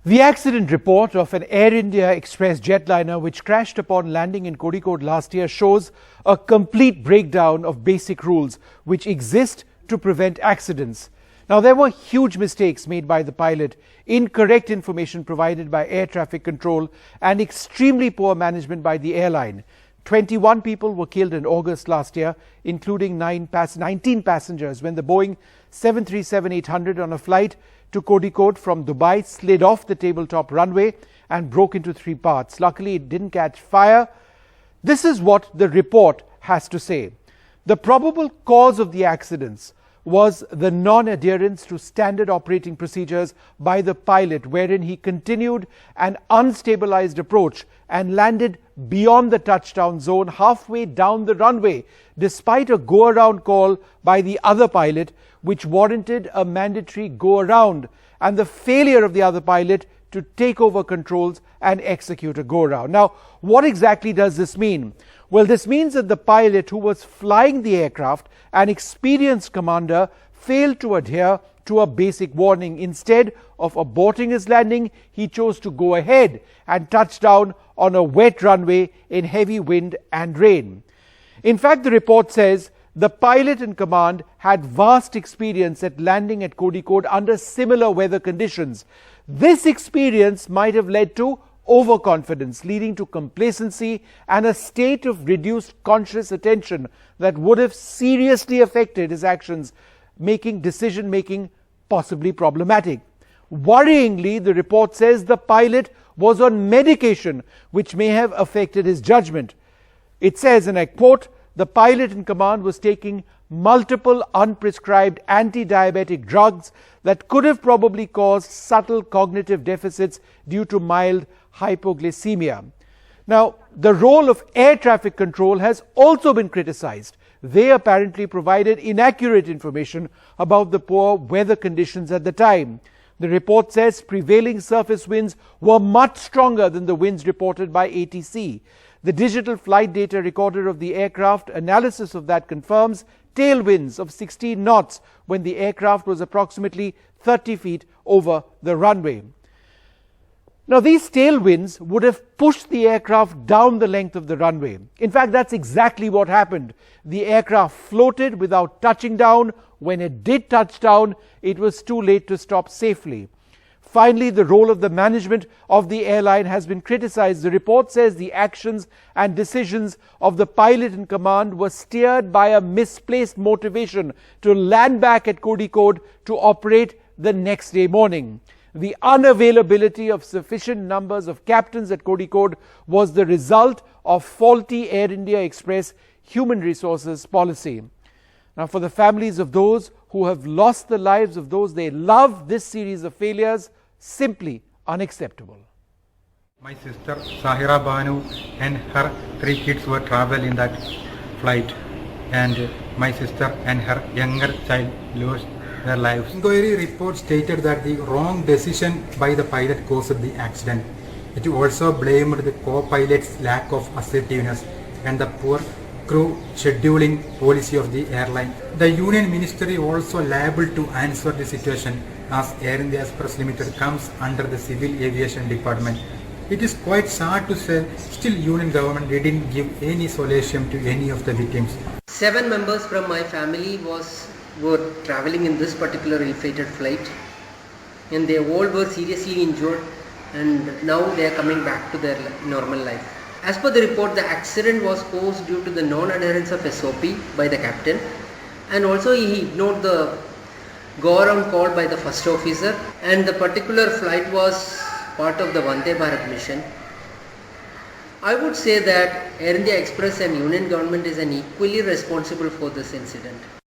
The accident report of an Air India Express jetliner which crashed upon landing in Kozhikode last year shows a complete breakdown of basic rules which exist to prevent accidents. Now, there were huge mistakes made by the pilot, incorrect information provided by air traffic control, and extremely poor management by the airline. 21 people were killed in August last year, including 19 passengers when the Boeing 737-800 on a flight to Kozhikode from Dubai slid off the tabletop runway and broke into 3 parts. Luckily, it didn't catch fire. This is what the report has to say. The probable cause of the accidents was the non-adherence to standard operating procedures by the pilot, wherein he continued an unstabilized approach and landed beyond the touchdown zone halfway down the runway, despite a go-around call by the other pilot, which warranted a mandatory go-around, and the failure of the other pilot to take over controls and execute a go-around. Now, what exactly does this mean? Well, this means that the pilot who was flying the aircraft, an experienced commander, failed to adhere to a basic warning. Instead of aborting his landing, he chose to go ahead and touch down on a wet runway in heavy wind and rain. In fact, the report says the pilot in command had vast experience at landing at Kozhikode under similar weather conditions. This experience might have led to overconfidence, leading to complacency and a state of reduced conscious attention that would have seriously affected his actions, making decision-making possibly problematic. Worryingly, the report says the pilot was on medication which may have affected his judgment. It says, and I quote, "The pilot in command was taking multiple unprescribed anti-diabetic drugs that could have probably caused subtle cognitive deficits due to mild hypoglycemia." Now, the role of air traffic control has also been criticized. They apparently provided inaccurate information about the poor weather conditions at the time. The report says prevailing surface winds were much stronger than the winds reported by ATC. The digital flight data recorder of the aircraft, analysis of that confirms tailwinds of 16 knots when the aircraft was approximately 30 feet over the runway. Now, these tailwinds would have pushed the aircraft down the length of the runway. In fact, that's exactly what happened. The aircraft floated without touching down. When it did touch down, it was too late to stop safely. Finally, the role of the management of the airline has been criticized. The report says the actions and decisions of the pilot in command were steered by a misplaced motivation to land back at Kozhikode to operate the next day morning. The unavailability of sufficient numbers of captains at Kozhikode was the result of faulty Air India Express human resources policy. Now, for the families of those who have lost the lives of those they love, this series of failures simply unacceptable. My sister Sahira Banu and her 3 kids were traveling in that flight, and my sister and her younger child lost their lives. Inquiry report stated that the wrong decision by the pilot caused the accident. It also blamed the co-pilot's lack of assertiveness and the poor crew scheduling policy of the airline. The Union Ministry also liable to answer the situation, as Air India Express Limited comes under the Civil Aviation Department. It is quite sad to say, still Union government didn't give any solution to any of the victims. 7 members from my family were traveling in this particular ill-fated flight, and they all were seriously injured, and now they are coming back to their normal life. As per the report, the accident was caused due to the non-adherence of SOP by the captain, and also he ignored the go-around call by the first officer, and the particular flight was part of the Vande Bharat mission. I would say that Air India Express and Union government is equally responsible for this incident.